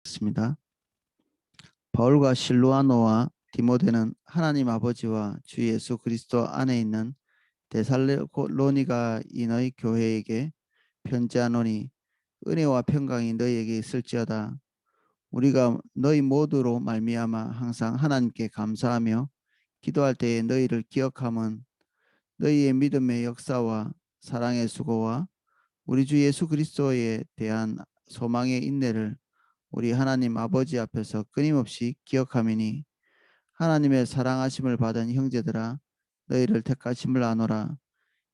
습니다. 바울과 실루아노와 디모데는 하나님 아버지와 주 예수 그리스도 안에 있는 데살로니가인의 교회에게 편지하노니 은혜와 평강이 너희에게 있을지어다. 우리가 너희 모두로 말미암아 항상 하나님께 감사하며 기도할 때에 너희를 기억함은 너희의 믿음의 역사와 사랑의 수고와 우리 주 예수 그리스도에 대한 소망의 인내를 우리 하나님 아버지 앞에서 끊임없이 기억하미니 하나님의 사랑하심을 받은 형제들아 너희를 택하심을 아노라.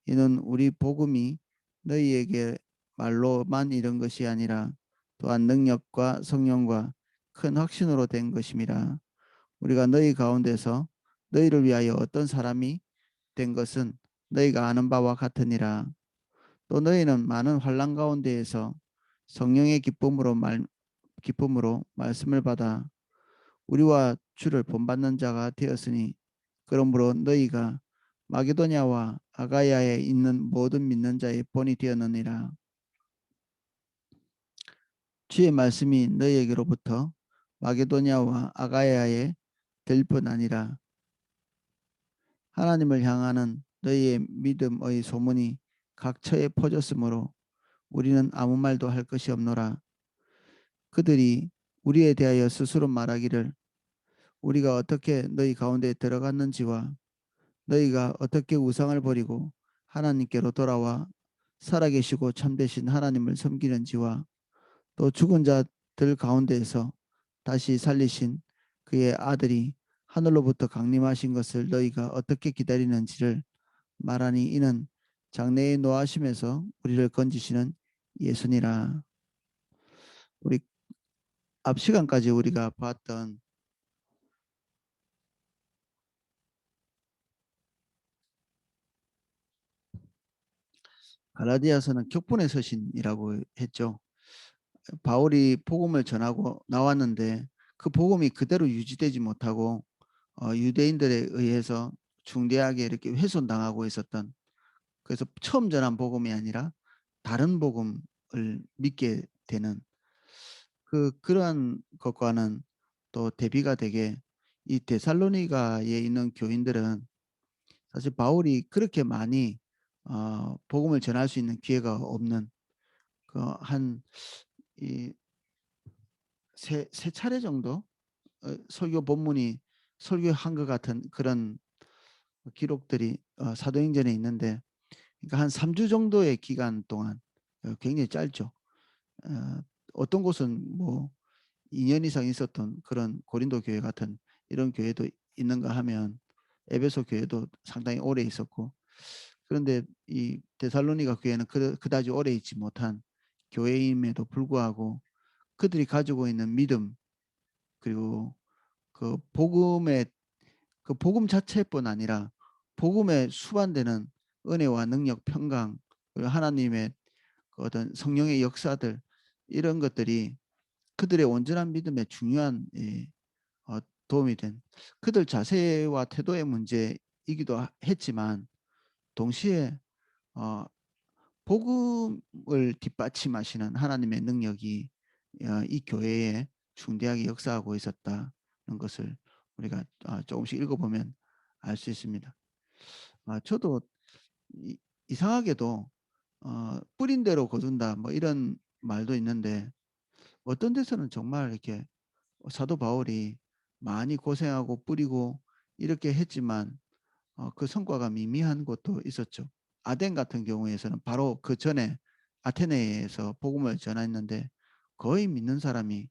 이는 우리 복음이 너희에게 말로만 이른 것이 아니라 또한 능력과 성령과 큰 확신으로 된 것임이라. 우리가 너희 가운데서 너희를 위하여 어떤 사람이 된 것은 너희가 아는 바와 같으니라. 또 너희는 많은 환난 가운데에서 성령의 기쁨으로 말씀을 받아 우리와 주를 본받는 자가 되었으니 그러므로 너희가 마게도냐와 아가야에 있는 모든 믿는 자의 본이 되었느니라. 주의 말씀이 너희에게로부터 마게도냐와 아가야에 될 뿐 아니라 하나님을 향하는 너희의 믿음의 소문이 각처에 퍼졌으므로 우리는 아무 말도 할 것이 없노라. 그들이 우리에 대하여 스스로 말하기를 우리가 어떻게 너희 가운데 들어갔는지와 너희가 어떻게 우상을 버리고 하나님께로 돌아와 살아계시고 참되신 하나님을 섬기는지와 또 죽은 자들 가운데에서 다시 살리신 그의 아들이 하늘로부터 강림하신 것을 너희가 어떻게 기다리는지를 말하니 이는 장래의 노하심에서 우리를 건지시는 예수니라. 우리 앞 시간까지 우리가 봤던 갈라디아서는 격분의 서신이라고 했죠. 바울이 복음을 전하고 나왔는데 그 복음이 그대로 유지되지 못하고 유대인들에 의해서 중대하게 이렇게 훼손당하고 있었던, 그래서 처음 전한 복음이 아니라 다른 복음을 믿게 되는 그러한 것과는 또 대비가 되게 이 데살로니가에 있는 교인들은 사실 바울이 그렇게 많이 복음을 전할 수 있는 기회가 없는 그한이 세 차례 정도 설교 본문이 설교한 것 같은 그런 기록들이 사도행전에 있는데, 그러니까 한 3주 정도의 기간 동안 굉장히 짧죠. 어떤 곳은 뭐 2년 이상 있었던 그런 고린도 교회 같은 이런 교회도 있는가 하면 에베소 교회도 상당히 오래 있었고, 그런데 이 데살로니가 교회는 그다지 오래 있지 못한 교회임에도 불구하고 그들이 가지고 있는 믿음, 그리고 그 복음의 그 복음 자체뿐 아니라 복음에 수반되는 은혜와 능력, 평강, 그리고 하나님의 그 어떤 성령의 역사들, 이런 것들이 그들의 온전한 믿음에 중요한 도움이 된 그들 자세와 태도의 문제이기도 했지만, 동시에 어, 복음을 뒷받침하시는 하나님의 능력이 이 교회에 중대하게 역사하고 있었다는 것을 우리가 조금씩 읽어보면 알 수 있습니다. 저도 이상하게도 뿌린 대로 거둔다 뭐 이런 말도 있는데, 어떤 데서는 정말 이렇게 사도 바울이 많이 고생하고 뿌리고 이렇게 했지만 그 성과가 미미한 것도 있었죠. 아덴 같은 경우에서는 바로 그 전에 아테네에서 복음을 전했는데 거의 믿는 사람이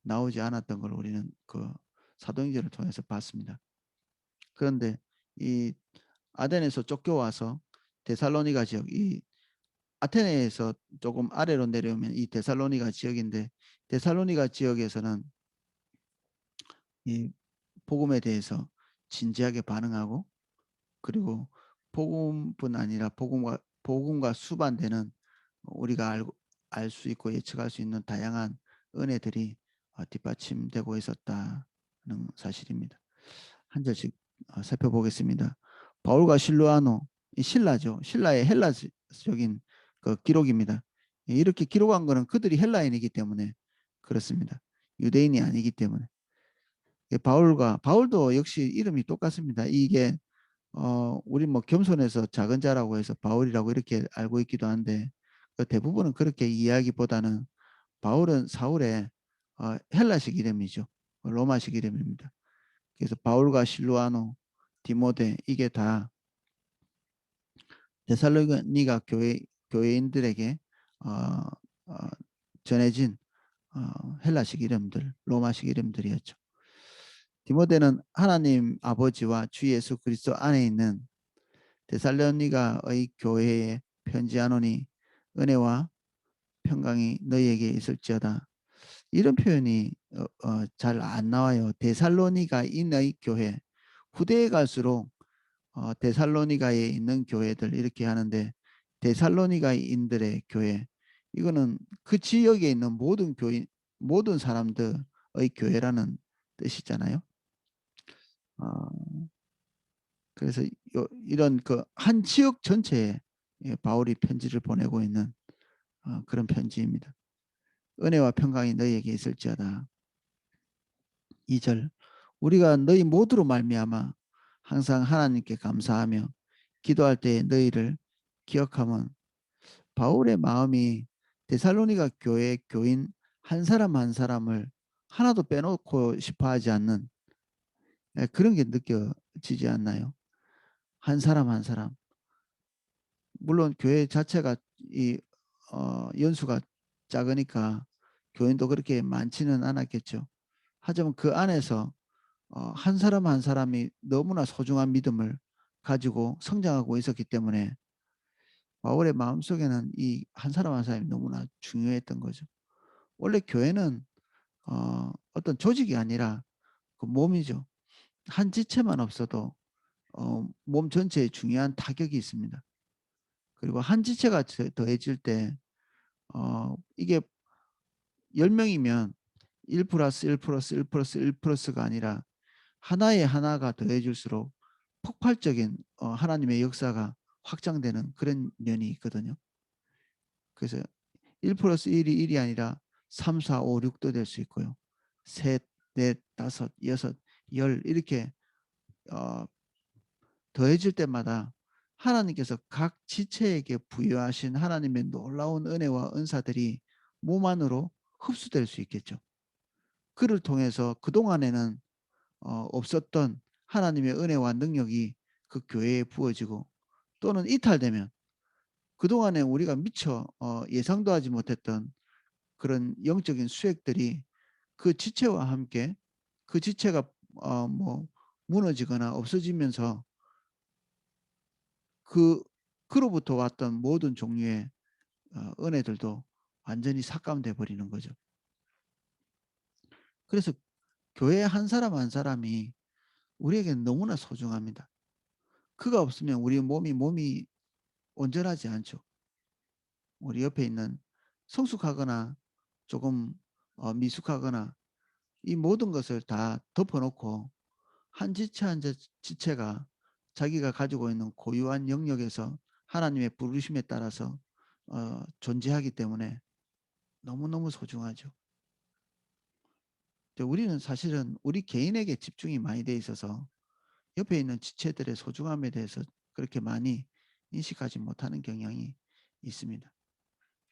나오지 않았던 걸 우리는 그 사도행전을 통해서 봤습니다. 그런데 이 아덴에서 쫓겨와서 데살로니가 지역, 이 아테네에서 조금 아래로 내려오면 이 데살로니가 지역인데, 데살로니가 지역에서는 이 복음에 대해서 진지하게 반응하고, 그리고 복음뿐 아니라 복음과 수반되는 우리가 알 수 있고 예측할 수 있는 다양한 은혜들이 뒷받침되고 있었다는 사실입니다. 한 절씩 살펴보겠습니다. 바울과 실루아노, 신라죠. 신라의 헬라적인 그 기록입니다. 이렇게 기록한 것은 그들이 헬라인이기 때문에 그렇습니다. 유대인이 아니기 때문에. 바울도 역시 이름이 똑같습니다. 이게 우리 뭐 겸손해서 작은 자라고 해서 바울이라고 이렇게 알고 있기도 한데 그 대부분은 그렇게 이해하기보다는 바울은 사울의 헬라식 이름이죠. 로마식 이름입니다. 그래서 바울과 실루아노, 디모데 이게 다 데살로니가 교회인들에게 어, 어, 전해진 헬라식 이름들, 로마식 이름들이었죠. 디모데는 하나님 아버지와 주 예수 그리스도 안에 있는 데살로니가의 교회에 편지하노니 은혜와 평강이 너희에게 있을지어다. 이런 표현이 잘 안 나와요. 데살로니가인의 교회. 후대에 갈수록 데살로니가에 있는 교회들 이렇게 하는데 데살로니가인들의 교회 이거는 그 지역에 있는 모든 교인 모든 사람들의 교회라는 뜻이잖아요. 어, 그래서 이런 그 한 지역 전체에 바울이 편지를 보내고 있는 그런 편지입니다. 은혜와 평강이 너희에게 있을지어다. 2절 우리가 너희 모두로 말미암아 항상 하나님께 감사하며 기도할 때 너희를 기억하면 바울의 마음이 데살로니가 교회 교인 한 사람 한 사람을 하나도 빼놓고 싶어 하지 않는 그런 게 느껴지지 않나요? 한 사람 한 사람. 물론 교회 자체가 이 연수가 작으니까 교인도 그렇게 많지는 않았겠죠. 하지만 그 안에서 한 사람 한 사람이 너무나 소중한 믿음을 가지고 성장하고 있었기 때문에 바울의 마음속에는 이 한 사람 한 사람이 너무나 중요했던 거죠. 원래 교회는 어떤 조직이 아니라 그 몸이죠. 한 지체만 없어도 몸 전체에 중요한 타격이 있습니다. 그리고 한 지체가 더해질 때 이게 10명이면 1 플러스 1 플러스 1 플러스 1 플러스가 아니라 하나에 하나가 더해질수록 폭발적인 하나님의 역사가 확장되는 그런 면이 있거든요. 그래서 1 플러스 1이 1이 아니라 3, 4, 5, 6도 될 수 있고요. 셋, 넷, 다섯, 여섯, 열 이렇게 어, 더해질 때마다 하나님께서 각 지체에게 부여하신 하나님의 놀라운 은혜와 은사들이 몸 안으로 흡수될 수 있겠죠. 그를 통해서 그동안에는 없었던 하나님의 은혜와 능력이 그 교회에 부어지고 또는 이탈되면 그동안에 우리가 미처 예상도 하지 못했던 그런 영적인 수액들이 그 지체와 함께 그 지체가 뭐 무너지거나 없어지면서 그 그로부터 왔던 모든 종류의 은혜들도 완전히 삭감돼 버리는 거죠. 그래서 교회 한 사람 한 사람이 우리에게는 너무나 소중합니다. 그가 없으면 우리 몸이 온전하지 않죠. 우리 옆에 있는 성숙하거나 조금 미숙하거나 이 모든 것을 다 덮어놓고 한 지체 한 지체가 자기가 가지고 있는 고유한 영역에서 하나님의 부르심에 따라서 존재하기 때문에 너무너무 소중하죠. 우리는 사실은 우리 개인에게 집중이 많이 돼 있어서 옆에 있는 지체들의 소중함에 대해서 그렇게 많이 인식하지 못하는 경향이 있습니다.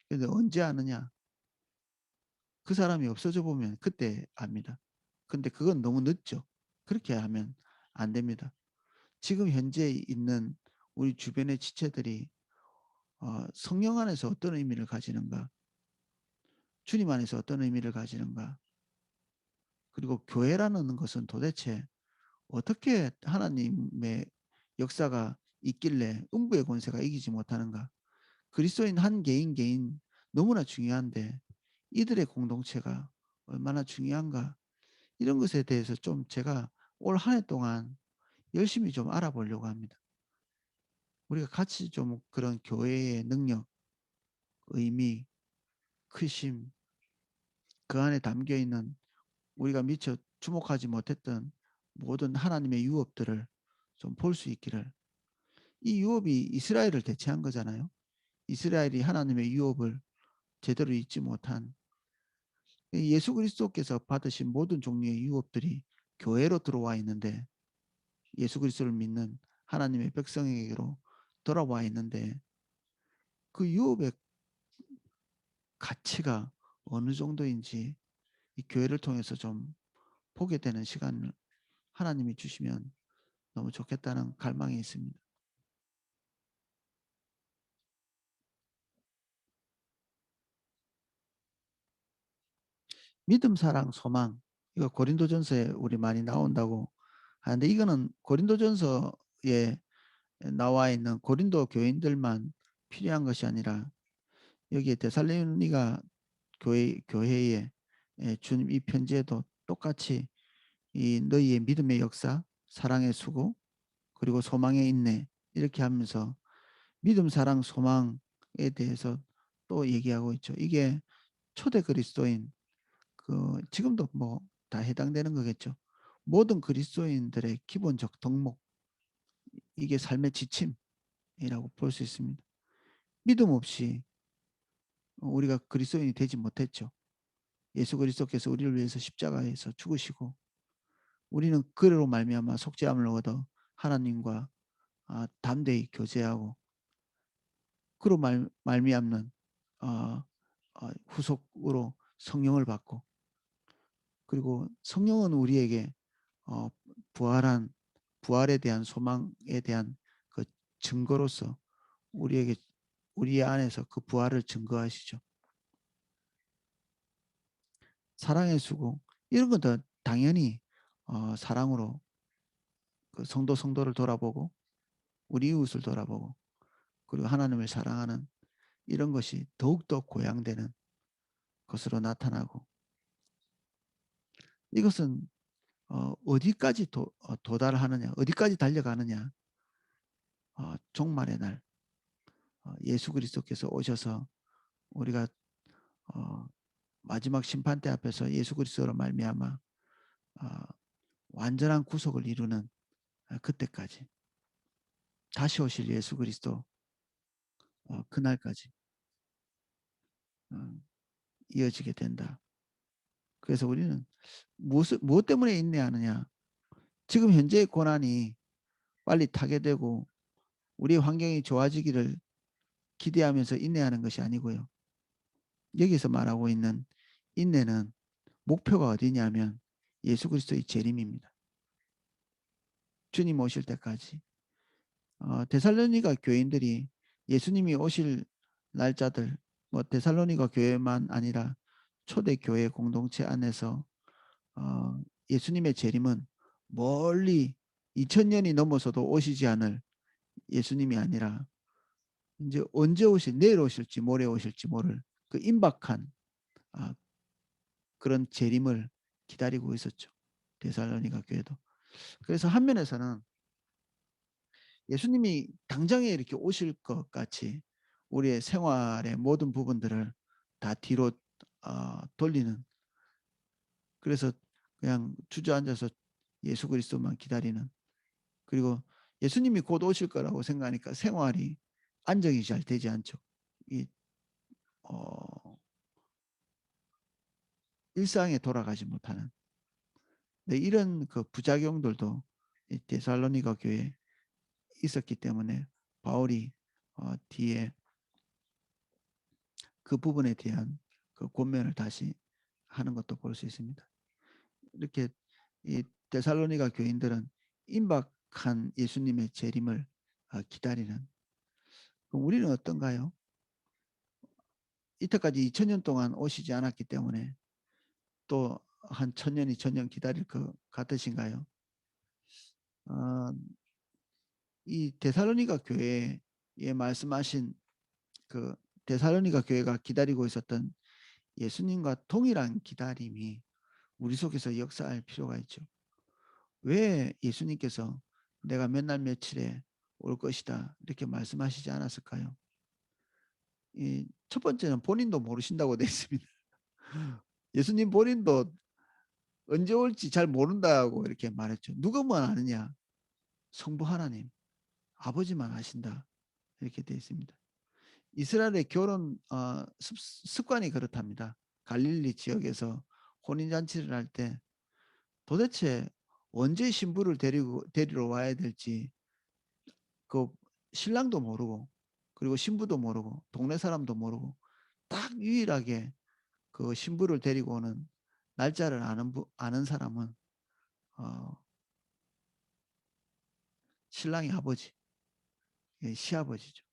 그런데 언제 아느냐? 그 사람이 없어져 보면 그때 압니다. 근데 그건 너무 늦죠. 그렇게 하면 안 됩니다. 지금 현재 있는 우리 주변의 지체들이 성령 안에서 어떤 의미를 가지는가? 주님 안에서 어떤 의미를 가지는가? 그리고 교회라는 것은 도대체 어떻게 하나님의 역사가 있길래 음부의 권세가 이기지 못하는가? 그리스도인 한 개인 너무나 중요한데 이들의 공동체가 얼마나 중요한가? 이런 것에 대해서 좀 제가 올 한 해 동안 열심히 좀 알아보려고 합니다. 우리가 같이 좀 그런 교회의 능력, 의미, 크심, 그 안에 담겨 있는 우리가 미처 주목하지 못했던 모든 하나님의 유업들을 좀 볼 수 있기를. 이 유업이 이스라엘을 대체한 거잖아요. 이스라엘이 하나님의 유업을 제대로 잊지 못한 예수 그리스도께서 받으신 모든 종류의 유업들이 교회로 들어와 있는데, 예수 그리스도를 믿는 하나님의 백성에게로 돌아와 있는데, 그 유업의 가치가 어느 정도인지 이 교회를 통해서 좀 보게 되는 시간을 하나님이 주시면 너무 좋겠다는 갈망이 있습니다. 믿음, 사랑, 소망, 이거 고린도전서에 우리 많이 나온다고 하는데, 이거는 고린도전서에 나와 있는 고린도 교인들만 필요한 것이 아니라 여기에 데살로니가 교회에 주님 이 편지에도 똑같이 이 너희의 믿음의 역사, 사랑의 수고, 그리고 소망의 인내, 이렇게 하면서 믿음, 사랑, 소망에 대해서 또 얘기하고 있죠. 이게 초대 그리스도인, 그 지금도 뭐 다 해당되는 거겠죠. 모든 그리스도인들의 기본적 덕목, 이게 삶의 지침이라고 볼 수 있습니다. 믿음 없이 우리가 그리스도인이 되지 못했죠. 예수 그리스도께서 우리를 위해서 십자가에서 죽으시고, 우리는 그로 말미암아 속죄함을 얻어 하나님과 담대히 교제하고, 그로 말미암는 후속으로 성령을 받고, 그리고 성령은 우리에게 어, 부활한 부활에 대한 소망에 대한 그 증거로서 우리에게 우리 안에서 그 부활을 증거하시죠. 사랑의 수고, 이런 것도 당연히 사랑으로 그 성도를 돌아보고 우리 이웃을 돌아보고 그리고 하나님을 사랑하는 이런 것이 더욱더 고양되는 것으로 나타나고, 이것은 어디까지 도달하느냐, 어디까지 달려가느냐, 종말의 날 예수 그리스도께서 오셔서 우리가 어, 마지막 심판대 앞에서 예수 그리스도로 말미암아 어, 완전한 구속을 이루는 그때까지, 다시 오실 예수 그리스도 그날까지 어, 이어지게 된다. 그래서 우리는 무엇 때문에 인내하느냐? 지금 현재의 고난이 빨리 타게 되고 우리의 환경이 좋아지기를 기대하면서 인내하는 것이 아니고요. 여기서 말하고 있는 인내는 목표가 어디냐면 예수 그리스도의 재림입니다. 주님 오실 때까지. 데살로니가 교인들이 예수님이 오실 날짜들, 뭐 데살로니가 교회만 아니라 초대 교회 공동체 안에서 예수님의 재림은 멀리 2000년이 넘어서도 오시지 않을 예수님이 아니라 이제 언제 내일 오실지 모레 오실지 모를 그 임박한 아, 그런 재림을 기다리고 있었죠. 데살로니가 교회도. 그래서 한 면에서는 예수님이 당장에 이렇게 오실 것 같이 우리의 생활의 모든 부분들을 다 뒤로 돌리는, 그래서 그냥 주저앉아서 예수 그리스도만 기다리는, 그리고 예수님이 곧 오실 거라고 생각하니까 생활이 안정이 잘 되지 않죠. 이 어, 일상에 돌아가지 못하는, 네, 이런 그 부작용들도 이 데살로니가 교회에 있었기 때문에 바울이 뒤에 그 부분에 대한 그 권면을 다시 하는 것도 볼 수 있습니다. 이렇게 이 데살로니가 교인들은 임박한 예수님의 재림을 기다리는, 그럼 우리는 어떤가요? 이때까지 2000년 동안 오시지 않았기 때문에 또 한 1000년, 2000년 기다릴 것 같으신가요? 어, 이 데살로니가 교회에 말씀하신 그 데살로니가 교회가 기다리고 있었던 예수님과 동일한 기다림이 우리 속에서 역사할 필요가 있죠. 왜 예수님께서 내가 몇 날 며칠에 올 것이다 이렇게 말씀하시지 않았을까요? 첫 번째는 본인도 모르신다고 되어 있습니다. 예수님 본인도 언제 올지 잘 모른다고 이렇게 말했죠. 누구만 아느냐? 성부 하나님, 아버지만 아신다. 이렇게 되어 있습니다. 이스라엘의 결혼 습관이 그렇답니다. 갈릴리 지역에서 혼인잔치를 할 때 도대체 언제 신부를 데리러 와야 될지 그 신랑도 모르고 그리고 신부도 모르고 동네 사람도 모르고 딱 유일하게 그 신부를 데리고 오는 날짜를 아는 사람은 어 신랑의 아버지, 예, 시아버지죠.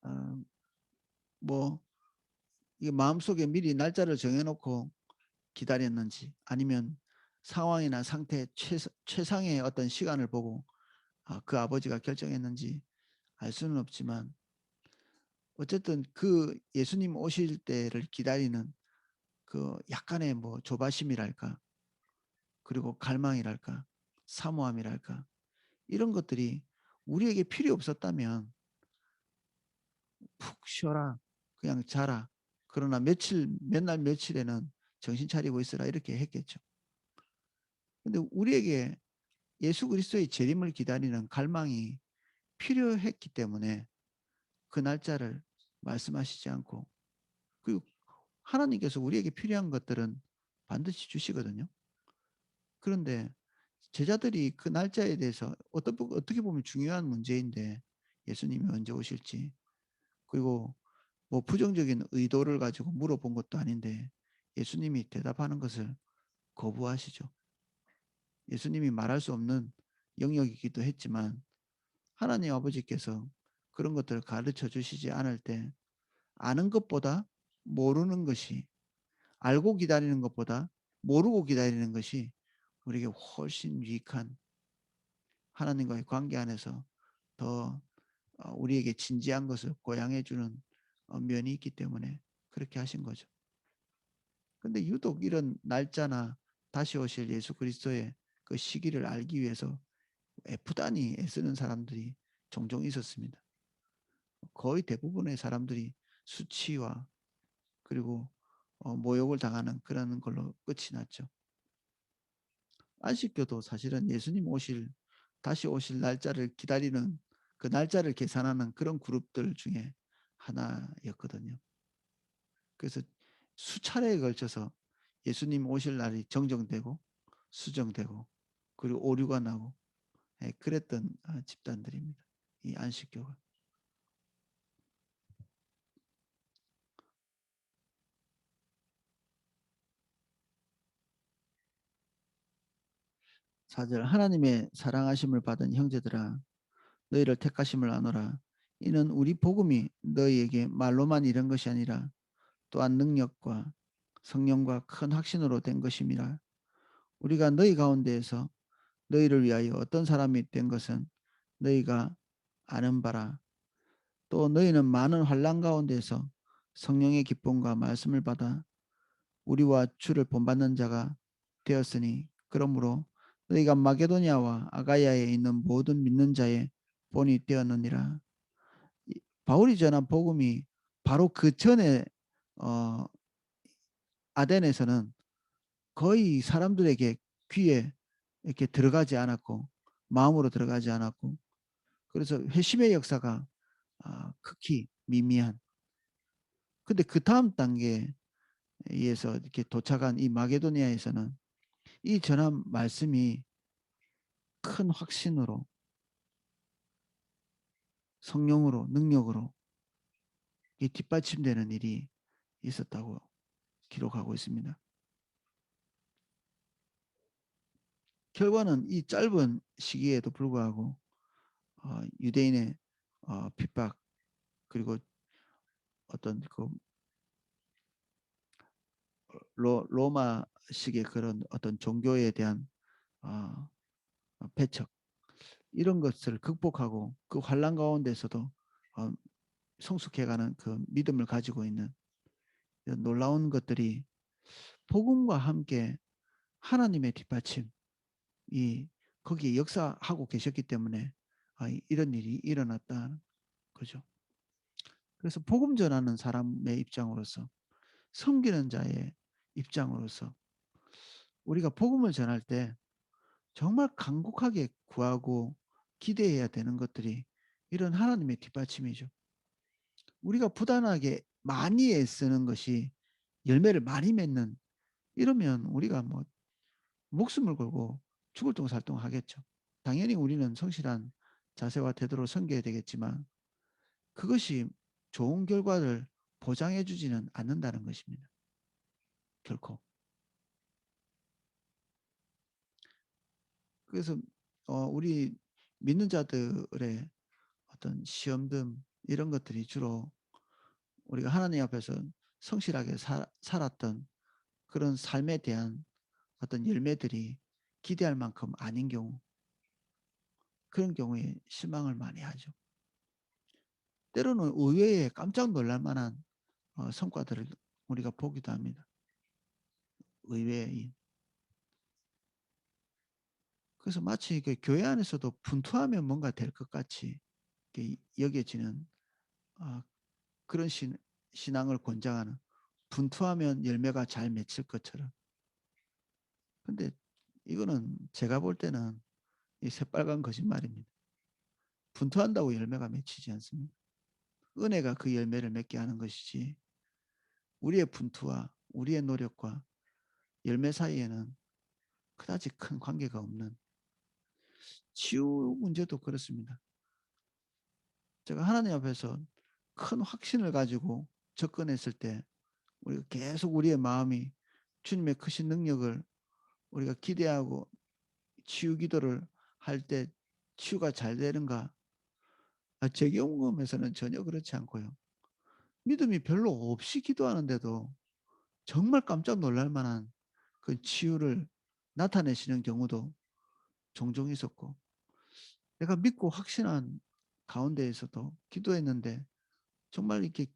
어 뭐 이게 마음속에 미리 날짜를 정해 놓고 기다렸는지 아니면 상황이나 상태 최상의 어떤 시간을 보고 그 아버지가 결정했는지 알 수는 없지만 어쨌든 그 예수님 오실 때를 기다리는 그 약간의 뭐 조바심이랄까 그리고 갈망이랄까 사모함이랄까 이런 것들이 우리에게 필요 없었다면 푹 쉬어라. 그냥 자라. 그러나 몇 날 며칠에는 정신 차리고 있으라 이렇게 했겠죠. 근데 우리에게 예수 그리스도의 재림을 기다리는 갈망이 필요했기 때문에 그 날짜를 말씀하시지 않고 그리고 하나님께서 우리에게 필요한 것들은 반드시 주시거든요. 그런데 제자들이 그 날짜에 대해서 어떻게 보면 중요한 문제인데 예수님이 언제 오실지 그리고 뭐 부정적인 의도를 가지고 물어본 것도 아닌데 예수님이 대답하는 것을 거부하시죠. 예수님이 말할 수 없는 영역이기도 했지만 하나님 아버지께서 그런 것들을 가르쳐 주시지 않을 때 아는 것보다 모르는 것이 알고 기다리는 것보다 모르고 기다리는 것이 우리에게 훨씬 유익한 하나님과의 관계 안에서 더 우리에게 진지한 것을 고양해 주는 면이 있기 때문에 그렇게 하신 거죠. 근데 유독 이런 날짜나 다시 오실 예수 그리스도의 그 시기를 알기 위해서 애프다니 애쓰는 사람들이 종종 있었습니다. 거의 대부분의 사람들이 수치와 그리고 모욕을 당하는 그런 걸로 끝이 났죠. 안식교도 사실은 예수님 다시 오실 날짜를 기다리는 그 날짜를 계산하는 그런 그룹들 중에 하나였거든요. 그래서 수차례에 걸쳐서 예수님 오실 날이 정정되고 수정되고 그리고 오류가 나고 예, 그랬던 집단들입니다. 이 안식교가. 사절 하나님의 사랑하심을 받은 형제들아 너희를 택하심을 아노라. 이는 우리 복음이 너희에게 말로만 이른 것이 아니라 또한 능력과 성령과 큰 확신으로 된 것임이라. 우리가 너희 가운데에서 너희를 위하여 어떤 사람이 된 것은 너희가 아는 바라. 또 너희는 많은 환난 가운데서 성령의 기쁨과 말씀을 받아 우리와 주를 본받는 자가 되었으니 그러므로 너희가 마게도냐와 아가야에 있는 모든 믿는 자의 본이 되었느니라. 바울이 전한 복음이 바로 그 전에 어, 아덴에서는 거의 사람들에게 귀에 이렇게 들어가지 않았고 마음으로 들어가지 않았고 그래서 회심의 역사가 극히 미미한 근데 그 다음 단계에서 이렇게 도착한 이 마게도니아에서는 이 전한 말씀이 큰 확신으로 성령으로 능력으로 이 뒷받침되는 일이 있었다고 기록하고 있습니다. 결과는 이 짧은 시기에도 불구하고 유대인의 핍박 그리고 어떤 그 로마식의 그런 어떤 종교에 대한 어, 배척 이런 것을 극복하고 그 환란 가운데서도 어, 성숙해가는 그 믿음을 가지고 있는 이런 놀라운 것들이 복음과 함께 하나님의 뒷받침이 거기에 역사하고 계셨기 때문에 이런 일이 일어났다는 거죠. 그래서 복음 전하는 사람의 입장으로서 섬기는 자의 입장으로서 우리가 복음을 전할 때 정말 간곡하게 구하고 기대해야 되는 것들이 이런 하나님의 뒷받침이죠. 우리가 부단하게 많이 애쓰는 것이 열매를 많이 맺는, 이러면 우리가 뭐 목숨을 걸고 죽을 똥살똥 하겠죠. 당연히 우리는 성실한 자세와 태도로 섬겨야 되겠지만 그것이 좋은 결과를 보장해 주지는 않는다는 것입니다. 결코. 그래서 우리 믿는 자들의 어떤 시험등 이런 것들이 주로 우리가 하나님 앞에서 성실하게 살았던 그런 삶에 대한 어떤 열매들이 기대할 만큼 아닌 경우, 그런 경우에 실망을 많이 하죠. 때로는 의외에 깜짝 놀랄 만한 성과들을 우리가 보기도 합니다. 의외의. 그래서 마치 그 교회 안에서도 분투하면 뭔가 될 것 같이 여겨지는 그런 신앙을 권장하는, 분투하면 열매가 잘 맺힐 것처럼. 근데 이거는 제가 볼 때는 이 새빨간 거짓말입니다. 분투한다고 열매가 맺히지 않습니다. 은혜가 그 열매를 맺게 하는 것이지 우리의 분투와 우리의 노력과 열매 사이에는 그다지 큰 관계가 없는, 치유 문제도 그렇습니다. 제가 하나님 앞에서 큰 확신을 가지고 접근했을 때 우리가 계속 우리의 마음이 주님의 크신 능력을 우리가 기대하고 치유 기도를 할 때 치유가 잘 되는가? 제 경험에서는 전혀 그렇지 않고요. 믿음이 별로 없이 기도하는데도 정말 깜짝 놀랄 만한 그 치유를 나타내시는 경우도 종종 있었고, 내가 믿고 확신한 가운데에서도 기도했는데 정말 이렇게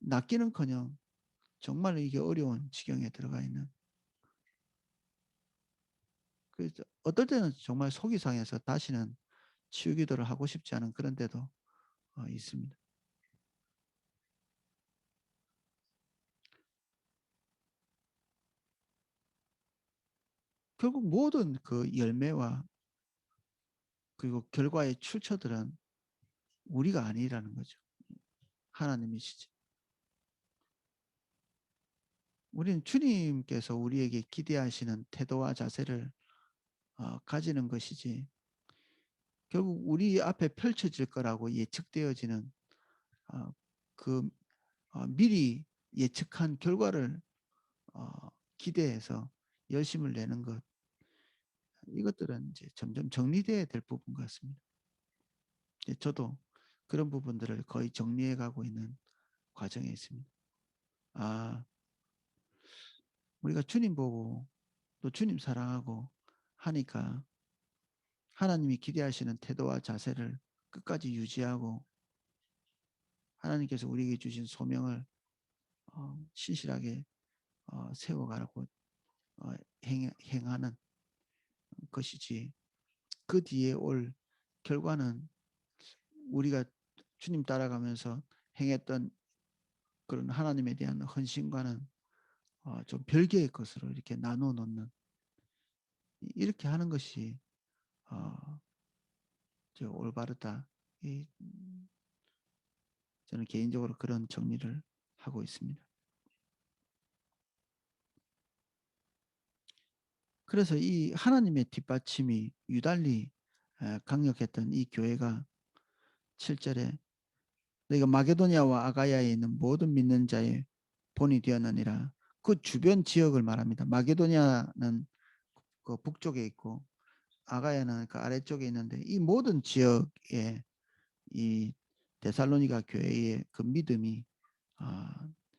낫기는커녕 정말 이게 어려운 지경에 들어가 있는, 그래서 어떨 때는 정말 속이 상해서 다시는 치유 기도를 하고 싶지 않은 그런 데도 있습니다. 결국 모든 그 열매와 그리고 결과의 출처들은 우리가 아니라는 거죠. 하나님이시지. 우리는 주님께서 우리에게 기대하시는 태도와 자세를 가지는 것이지, 결국 우리 앞에 펼쳐질 거라고 예측되어지는 어, 그 미리 예측한 결과를 어, 기대해서 열심을 내는 것, 이것들은 이제 점점 정리돼야 될 부분 같습니다. 저도 그런 부분들을 거의 정리해 가고 있는 과정에 있습니다. 아, 우리가 주님 보고 또 주님 사랑하고 하니까 하나님이 기대하시는 태도와 자세를 끝까지 유지하고 하나님께서 우리에게 주신 소명을 신실하게 세워가라고 어, 행하는 것이지, 그 뒤에 올 결과는 우리가 주님 따라가면서 행했던 그런 하나님에 대한 헌신과는 좀 별개의 것으로 이렇게 나누어 놓는, 이렇게 하는 것이 어, 올바르다. 저는 개인적으로 그런 정리를 하고 있습니다. 그래서 이 하나님의 뒷받침이 유달리 강력했던 이 교회가 7절에 너희가 마게도니아와 아가야에 있는 모든 믿는 자의 본이 되었느니라. 그 주변 지역을 말합니다. 마게도니아는 그 북쪽에 있고 아가야는 그 아래쪽에 있는데, 이 모든 지역에 이 데살로니가 교회의 그 믿음이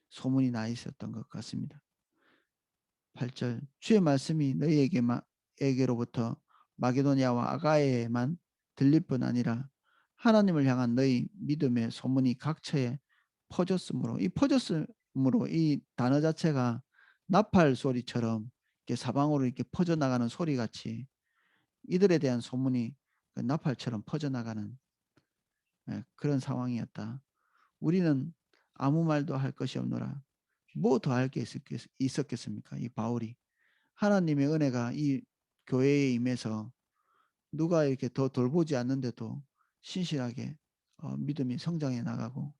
소문이 나 있었던 것 같습니다. 8절 주의 말씀이 너희에게로부터 마게도니아와 아가야에만 들릴 뿐 아니라 하나님을 향한 너희 믿음의 소문이 각처에 퍼졌으므로, 이 퍼졌으므로 이 단어 자체가 나팔 소리처럼 이렇게 사방으로 이렇게 퍼져나가는 소리 같이 이들에 대한 소문이 그 나팔처럼 퍼져나가는 그런 상황이었다. 우리는 아무 말도 할 것이 없노라. 뭐 더 할 게 있었겠습니까? 이 바울이 하나님의 은혜가 이 교회에 임해서 누가 이렇게 더 돌보지 않는데도 신실하게 믿음이 성장해 나가고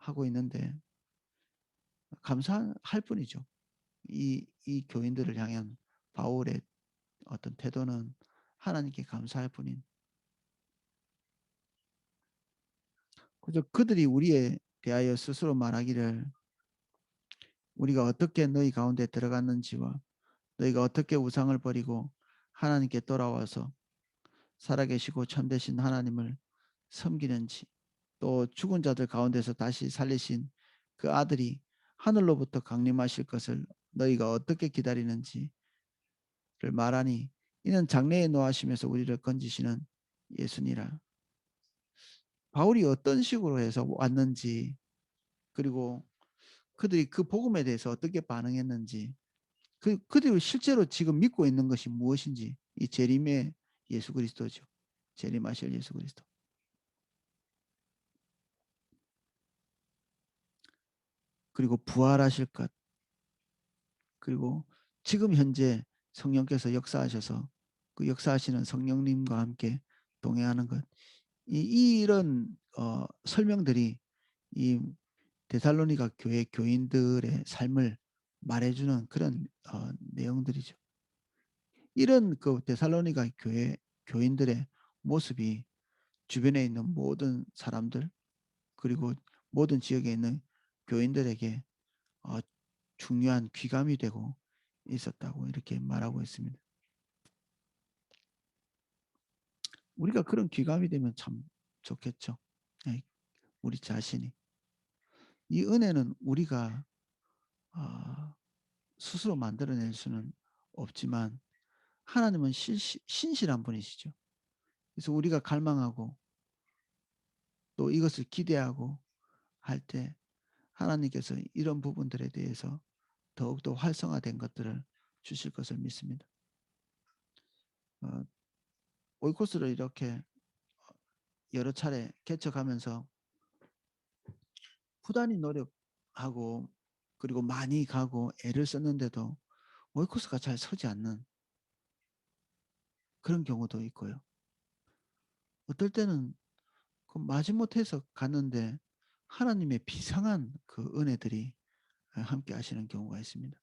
하고 있는데 감사할 뿐이죠. 이 교인들을 향한 바울의 어떤 태도는 하나님께 감사할 뿐인, 그저 그들이 우리에 대하여 스스로 말하기를 우리가 어떻게 너희 가운데 들어갔는지와 너희가 어떻게 우상을 버리고 하나님께 돌아와서 살아계시고 참되신 하나님을 섬기는지, 또 죽은 자들 가운데서 다시 살리신 그 아들이 하늘로부터 강림하실 것을 너희가 어떻게 기다리는지를 말하니 이는 장래에 노하심에서 우리를 건지시는 예수니라. 바울이 어떤 식으로 해서 왔는지, 그리고 그들이 그 복음에 대해서 어떻게 반응했는지, 그들이 실제로 지금 믿고 있는 것이 무엇인지, 이 재림의 예수 그리스도죠. 재림하실 예수 그리스도. 그리고 부활하실 것, 그리고 지금 현재 성령께서 역사하셔서 그 역사하시는 성령님과 함께 동행하는 것, 이런 설명들이 이 데살로니가 교회 교인들의 삶을 말해주는 그런 내용들이죠. 이런 그 데살로니가 교회 교인들의 모습이 주변에 있는 모든 사람들, 그리고 모든 지역에 있는 교인들에게 어, 중요한 귀감이 되고 있었다고 이렇게 말하고 있습니다. 우리가 그런 귀감이 되면 참 좋겠죠. 네, 우리 자신이. 이 은혜는 우리가 어, 스스로 만들어낼 수는 없지만 하나님은 신실한 분이시죠. 그래서 우리가 갈망하고 또 이것을 기대하고 할 때 하나님께서 이런 부분들에 대해서 더욱더 활성화된 것들을 주실 것을 믿습니다. 어, 오이코스를 이렇게 여러 차례 개척하면서 부단히 노력하고 그리고 많이 가고 애를 썼는데도 오이코스가 잘 서지 않는 그런 경우도 있고요. 어떨 때는 그 마지못해서 갔는데 하나님의 비상한 그 은혜들이 함께 하시는 경우가 있습니다.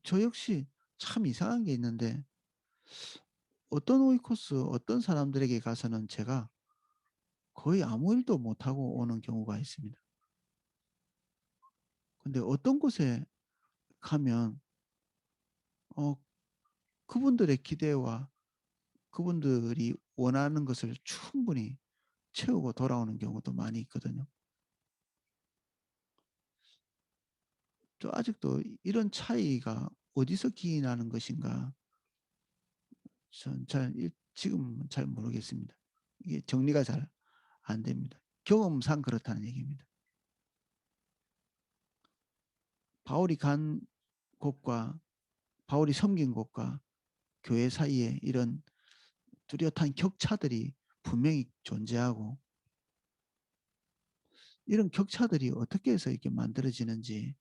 저 역시 참 이상한 게 있는데 어떤 오이코스 어떤 사람들에게 가서는 제가 거의 아무 일도 못하고 오는 경우가 있습니다. 근데 어떤 곳에 가면 어, 그분들의 기대와 그분들이 원하는 것을 충분히 채우고 돌아오는 경우도 많이 있거든요. 저 아직도 이런 차이가 어디서 기인하는 것인가 전 지금 잘 모르겠습니다. 이게 정리가 잘 안 됩니다. 경험상 그렇다는 얘기입니다. 바울이 간 곳과 바울이 섬긴 곳과 교회 사이에 이런 뚜렷한 격차들이 분명히 존재하고 이런 격차들이 어떻게 해서 이렇게 만들어지는지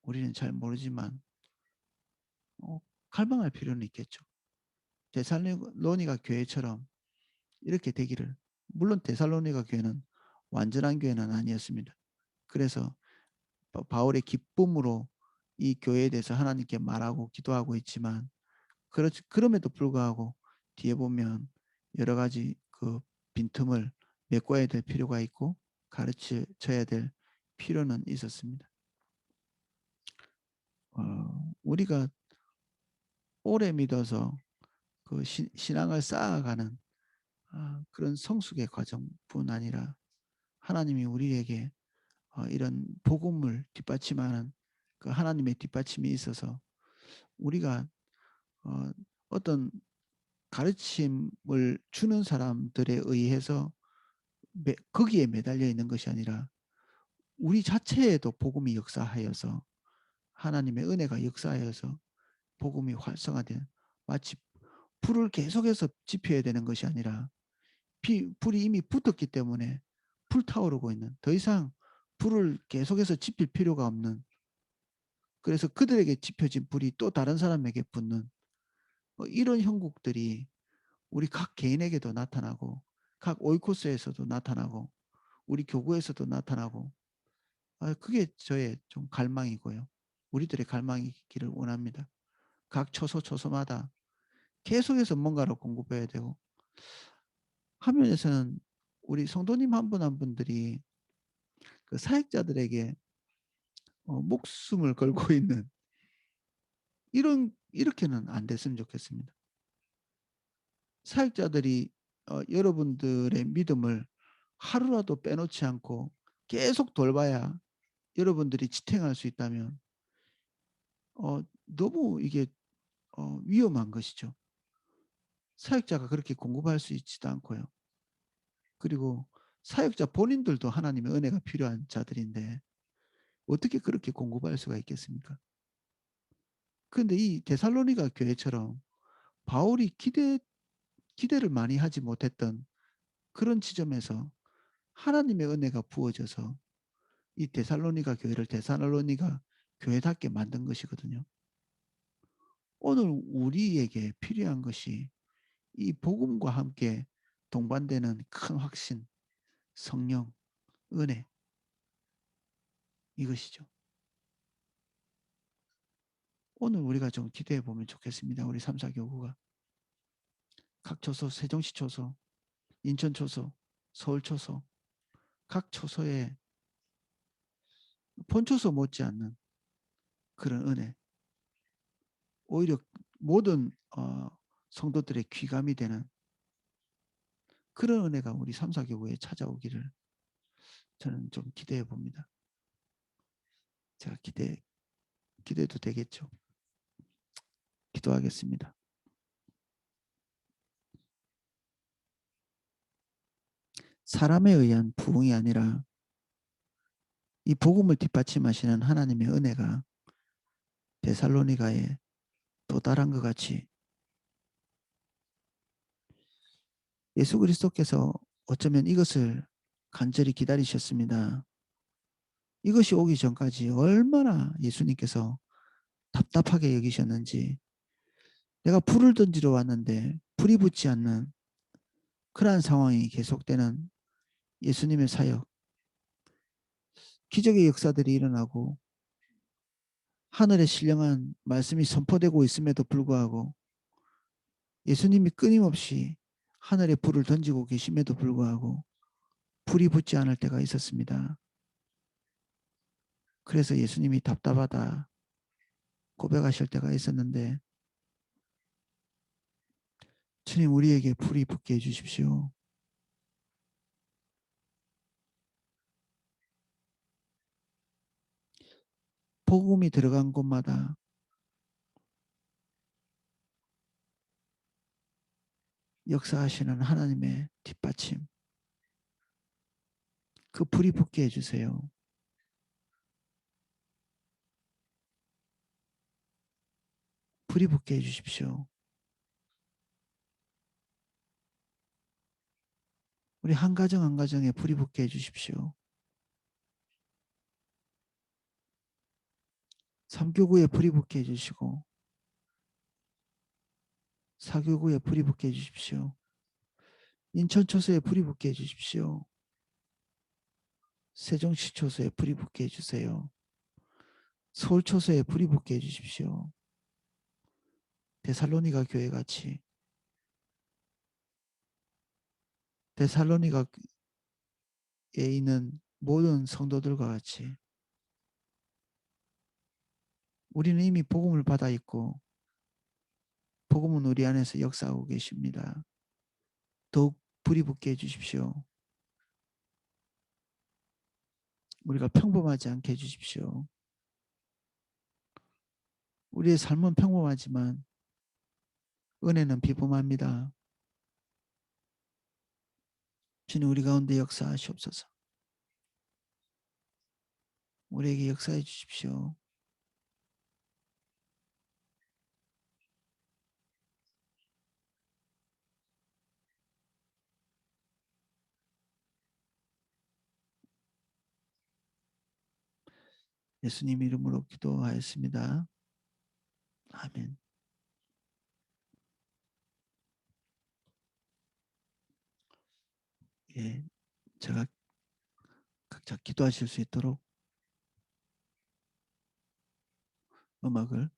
우리는 잘 모르지만 어, 갈망할 필요는 있겠죠. 데살로니가 교회처럼 이렇게 되기를. 물론 데살로니가 교회는 완전한 교회는 아니었습니다. 그래서 바울의 기쁨으로 이 교회에 대해서 하나님께 말하고 기도하고 있지만 그럼에도 불구하고 뒤에 보면 여러 가지 그 빈틈을 메꿔야 될 필요가 있고 가르쳐야 될 필요는 있었습니다. 우리가 오래 믿어서 그 신앙을 쌓아가는 그런 성숙의 과정뿐 아니라 하나님이 우리에게 이런 복음을 뒷받침하는 그 하나님의 뒷받침이 있어서 우리가 어, 어떤 가르침을 주는 사람들에 의해서 거기에 매달려 있는 것이 아니라 우리 자체에도 복음이 역사하여서 하나님의 은혜가 역사하여서 복음이 활성화된, 마치 불을 계속해서 지펴야 되는 것이 아니라 불이 이미 붙었기 때문에 불타오르고 있는, 더 이상 불을 계속해서 지필 필요가 없는, 그래서 그들에게 지펴진 불이 또 다른 사람에게 붙는 이런 형국들이 우리 각 개인에게도 나타나고 각 오이코스에서도 나타나고 우리 교구에서도 나타나고 그게 저의 좀 갈망이고요. 우리들의 갈망이기를 원합니다. 각 초소마다 계속해서 뭔가를 공급해야 되고 화면에서는 우리 성도님 한 분 한 분들이 그 사역자들에게 목숨을 걸고 있는 이렇게는 안 됐으면 좋겠습니다. 사역자들이 여러분들의 믿음을 하루라도 빼놓지 않고 계속 돌봐야 여러분들이 지탱할 수 있다면 너무 이게 위험한 것이죠. 사역자가 그렇게 공급할 수 있지도 않고요. 그리고 사역자 본인들도 하나님의 은혜가 필요한 자들인데 어떻게 그렇게 공급할 수가 있겠습니까? 그런데 이 데살로니가 교회처럼 바울이 기대를 많이 하지 못했던 그런 지점에서 하나님의 은혜가 부어져서 이 데살로니가 교회를 데살로니가 교회답게 만든 것이거든요. 오늘 우리에게 필요한 것이 이 복음과 함께 동반되는 큰 확신, 성령, 은혜 이것이죠. 오늘 우리가 좀 기대해 보면 좋겠습니다. 우리 3, 4교구가 각 초소, 세종시 초소, 인천 초소, 서울 초소 각 초소에 본초소 못지않는 그런 은혜 오히려 모든 성도들의 귀감이 되는 그런 은혜가 우리 3, 4교구에 찾아오기를 저는 좀 기대해 봅니다. 제가 기대도 되겠죠. 기도하겠습니다. 사람에 의한 부흥이 아니라 이 복음을 뒷받침하시는 하나님의 은혜가 데살로니가에 도달한 것 같이 예수 그리스도께서 어쩌면 이것을 간절히 기다리셨습니다. 이것이 오기 전까지 얼마나 예수님께서 답답하게 여기셨는지 내가 불을 던지러 왔는데 불이 붙지 않는 그러한 상황이 계속되는 예수님의 사역 기적의 역사들이 일어나고 하늘에 신령한 말씀이 선포되고 있음에도 불구하고 예수님이 끊임없이 하늘에 불을 던지고 계심에도 불구하고 불이 붙지 않을 때가 있었습니다. 그래서 예수님이 답답하다 고백하실 때가 있었는데 주님 우리에게 불이 붙게 해주십시오. 복음이 들어간 곳마다 역사하시는 하나님의 뒷받침 그 불이 붙게 해주세요. 불이 붙게 해주십시오. 우리 한 가정 한 가정에 불이 붙게 해주십시오. 3교구에 불이 붙게 해주시고 4교구에 불이 붙게 해주십시오. 인천 초소에 불이 붙게 해주십시오. 세종시 초소에 불이 붙게 해주세요. 서울 초소에 불이 붙게 해주십시오. 데살로니가 교회 같이 데살로니가에 있는 모든 성도들과 같이 우리는 이미 복음을 받아 있고 복음은 우리 안에서 역사하고 계십니다. 더욱 불이 붙게 해주십시오. 우리가 평범하지 않게 해주십시오. 우리의 삶은 평범하지만 은혜는 비범합니다. 주님 우리 가운데 역사하시옵소서. 우리에게 역사해 주십시오. 예수님 이름으로 기도하였습니다. 아멘. 예, 제가 자, 기도하실 수 있도록 음악을